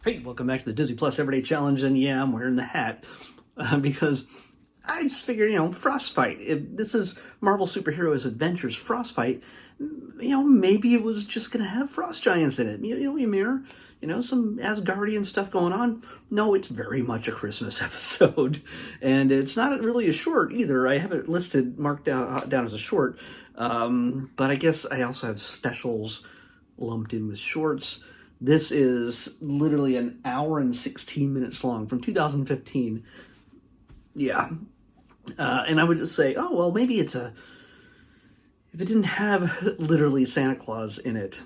Hey, welcome back to the Disney Plus Everyday Challenge, and yeah, I'm wearing the hat because I just figured, Frostfight. If this is Marvel Superheroes Adventures Frostfight, maybe it was just going to have frost giants in it. Ymir, some Asgardian stuff going on. No, it's very much a Christmas episode, and it's not really a short either. I have it listed, marked down as a short, but I guess I also have specials lumped in with shorts. This is literally an hour and 16 minutes long from 2015. Yeah. And I would just say, oh, well, maybe if it didn't have literally Santa Claus in it,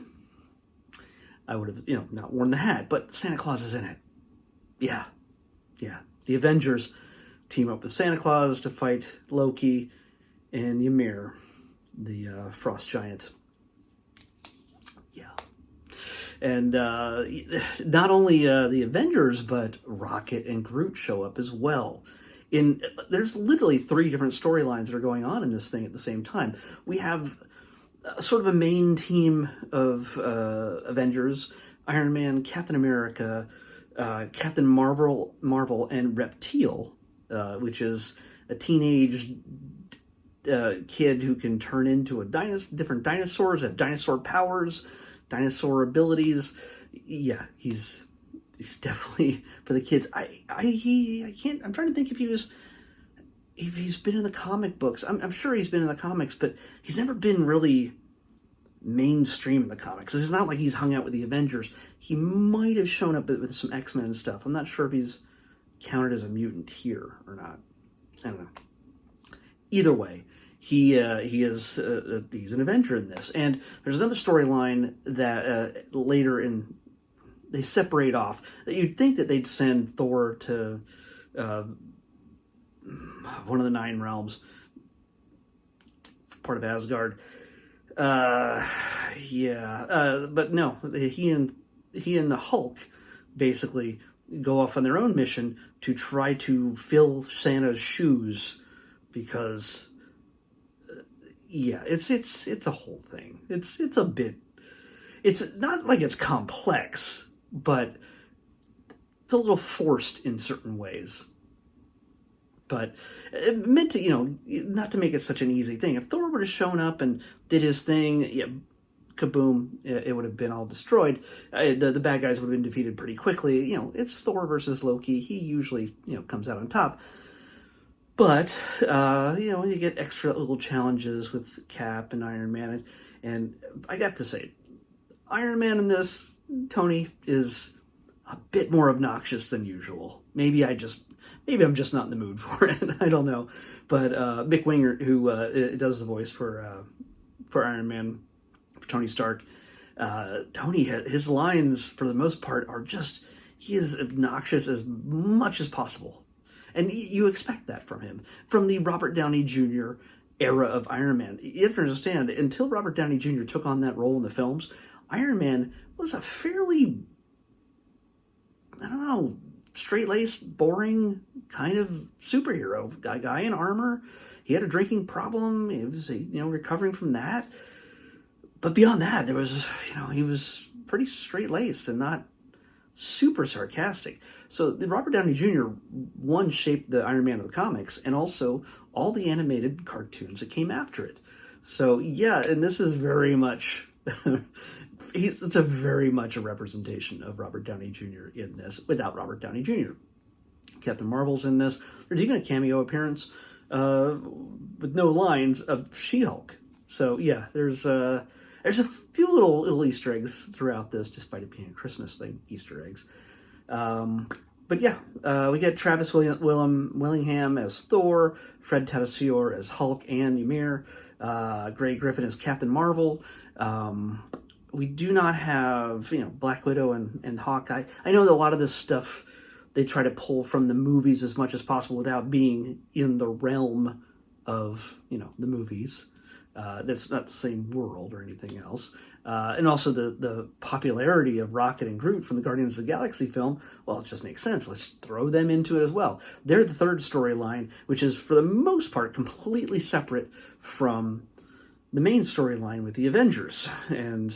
I would have, not worn the hat, but Santa Claus is in it. Yeah. Yeah. The Avengers team up with Santa Claus to fight Loki and Ymir, the frost giant. And not only the Avengers, but Rocket and Groot show up as well. There's literally 3 different storylines that are going on in this thing at the same time. We have sort of a main team of Avengers: Iron Man, Captain America, Captain Marvel, and Reptile, which is a teenage kid who can turn into different dinosaurs, have dinosaur powers, dinosaur abilities. Yeah, he's definitely for the kids. I'm trying to think if he's been in the comic books. I'm sure he's been in the comics, but he's never been really mainstream in the comics. It's not like he's hung out with the Avengers. He might have shown up with some X-Men stuff. I'm not sure if he's counted as a mutant here or not. I don't know. Either way, he's an Avenger in this. And there's another storyline that later they separate off. You'd think that they'd send Thor to one of the 9 realms, part of Asgard. But no, he and the Hulk basically go off on their own mission to try to fill Santa's shoes because. Yeah, it's a whole thing. It's not like it's complex, but it's a little forced in certain ways. But it meant to, not to make it such an easy thing. If Thor would have shown up and did his thing, yeah, kaboom, it would have been all destroyed. The bad guys would have been defeated pretty quickly. It's Thor versus Loki. He usually, comes out on top. But, you get extra little challenges with Cap and Iron Man. And I got to say, Iron Man in this, Tony, is a bit more obnoxious than usual. Maybe I'm just not in the mood for it. I don't know. But Mick Winger, who does the voice for Iron Man, for Tony Stark, Tony, his lines, for the most part, he is obnoxious as much as possible. And you expect that from him. From the Robert Downey Jr. era of Iron Man. You have to understand, until Robert Downey Jr. took on that role in the films, Iron Man was a fairly, straight-laced, boring kind of superhero. A guy in armor. He had a drinking problem. He was, recovering from that. But beyond that, there was, he was pretty straight-laced and not super sarcastic. So the Robert Downey Jr. shaped the Iron Man of the comics, and also all the animated cartoons that came after it. So yeah, and this is very much it's very much a representation of Robert Downey Jr. in this, without Robert Downey Jr. Captain Marvel's in this. There's even a cameo appearance with no lines of She-Hulk. So yeah, there's a few little Easter eggs throughout this, despite it being a Christmas thing, Easter eggs. But yeah, we get Travis Willingham as Thor, Fred Tatasciore as Hulk and Ymir, Grey Griffin as Captain Marvel. We do not have, Black Widow and Hawkeye. I know that a lot of this stuff they try to pull from the movies as much as possible without being in the realm of, the movies. That's not the same world or anything else. And also the popularity of Rocket and Groot from the Guardians of the Galaxy film, well, it just makes sense. Let's throw them into it as well. They're the third storyline, which is, for the most part, completely separate from the main storyline with the Avengers. And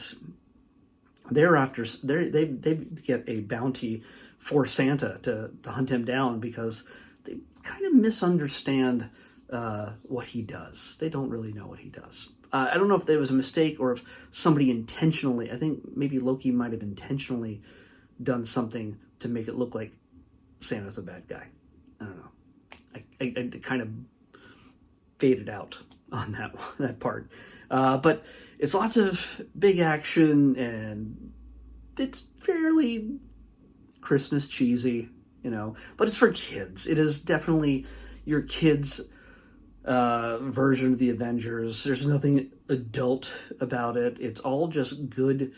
they get a bounty for Santa to hunt him down because they kind of misunderstand what he does. They don't really know what he does. I don't know if there was a mistake or if somebody intentionally, I think maybe Loki might have intentionally done something to make it look like Santa's a bad guy. I don't know. I kind of faded out on that part. But it's lots of big action and it's fairly Christmas cheesy, but it's for kids. It is definitely your kids' version of the Avengers. There's nothing adult about it. It's all just good,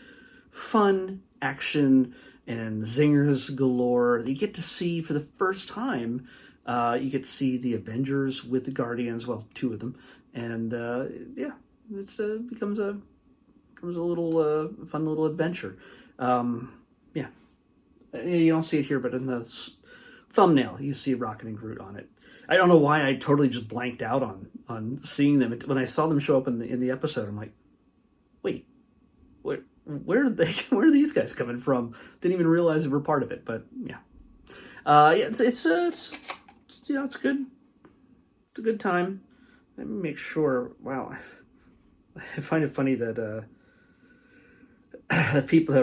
fun action and zingers galore. You get to see for the first time, you get to see the Avengers with the Guardians, well, two of them. And it becomes a little fun little adventure. You don't see it here, but in the thumbnail, you see Rocket and Groot on it. I don't know why I totally just blanked out on seeing them. When I saw them show up in the episode, I'm like, wait, where are they? Where are these guys coming from? Didn't even realize they were part of it. But it's good. It's a good time. Let me make sure. Wow, I find it funny that the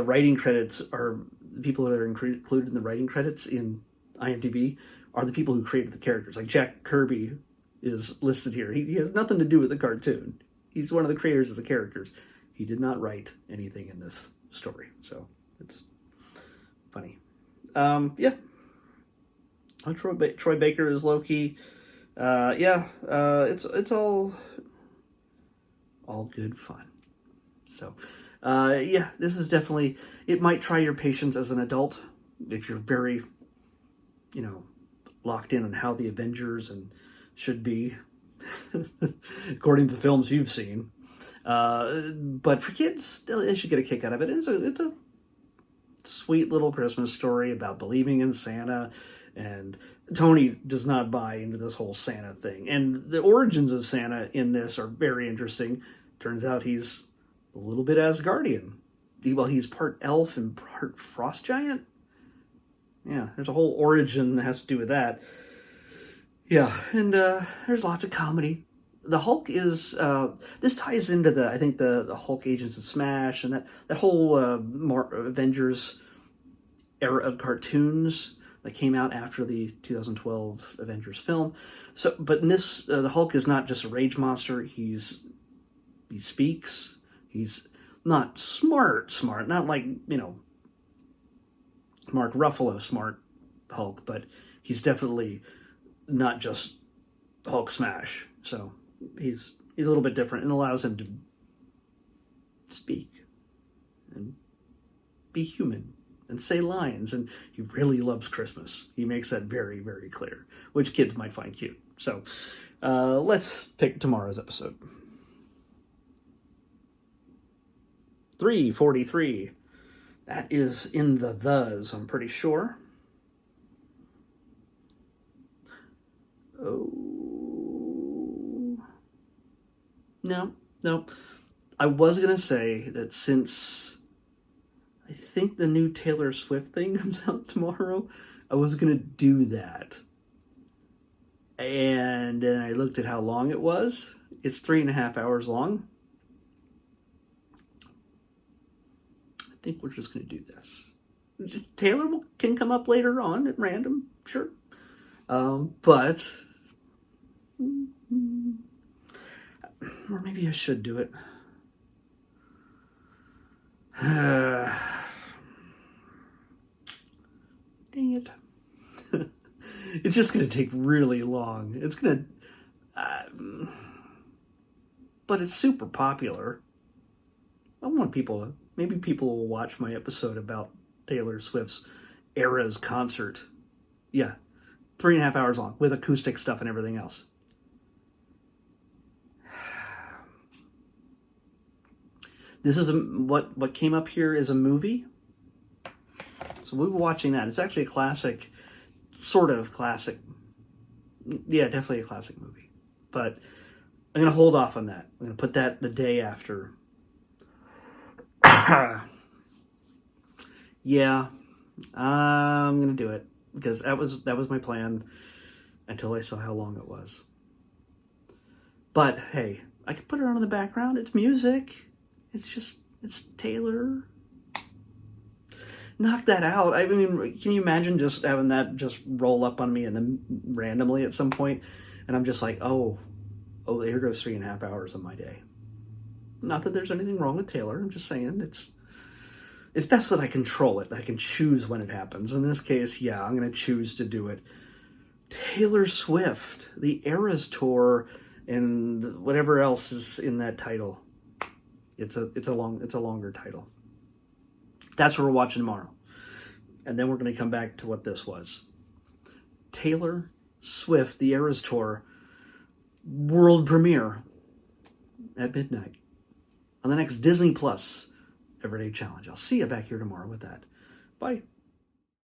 writing credits are the people that are included in the writing credits in IMDb are the people who created the characters. Like Jack Kirby is listed here. He has nothing to do with the cartoon. He's one of the creators of the characters. He did not write anything in this story, so it's funny. Troy Baker is Loki. It's all good fun. So, this is definitely, it might try your patience as an adult if you're very, locked in on how the Avengers should be, according to the films you've seen. But for kids, they should get a kick out of it. It's a sweet little Christmas story about believing in Santa, and Tony does not buy into this whole Santa thing. And the origins of Santa in this are very interesting. Turns out he's a little bit Asgardian. He's part elf and part frost giant. Yeah, there's a whole origin that has to do with that. Yeah, and there's lots of comedy. The Hulk is, this ties into the Hulk Agents of Smash and that whole Avengers era of cartoons that came out after the 2012 Avengers film. So, but in this, the Hulk is not just a rage monster. He speaks. He's not smart, not like, Mark Ruffalo smart Hulk, but he's definitely not just Hulk smash. So he's a little bit different and allows him to speak and be human and say lines. And he really loves Christmas. He makes that very, very clear, which kids might find cute. So let's pick tomorrow's episode. 343. That is in the thes, I'm pretty sure. Oh. No. I was going to say that since I think the new Taylor Swift thing comes out tomorrow, I was going to do that. And then I looked at how long it was. It's 3.5 hours long. I think we're just going to do this. Taylor can come up later on at random, sure. But, or maybe I should do it. Dang it. It's just going to take really long. It's going to, but it's super popular. I want maybe people will watch my episode about Taylor Swift's Eras concert. Yeah, 3.5 hours long with acoustic stuff and everything else. This is what came up here is a movie. So we were watching that. It's actually a classic, sort of classic. Yeah, definitely a classic movie. But I'm going to hold off on that. I'm going to put that the day after. Yeah, I'm gonna do it because that was my plan until I saw how long it was. But hey, I can put it on in the background. It's music. It's Taylor. Knock that out. I mean, can you imagine just having that just roll up on me and then randomly at some point, and I'm just like, oh, here goes 3.5 hours of my day. Not that there's anything wrong with Taylor. I'm just saying it's best that I control it. I can choose when it happens. In this case, yeah, I'm going to choose to do it. Taylor Swift, the Eras Tour, and whatever else is in that title. It's a longer title. That's what we're watching tomorrow. And then we're going to come back to what this was. Taylor Swift, the Eras Tour, world premiere at midnight on the next Disney Plus Everyday Challenge. I'll see you back here tomorrow with that. Bye.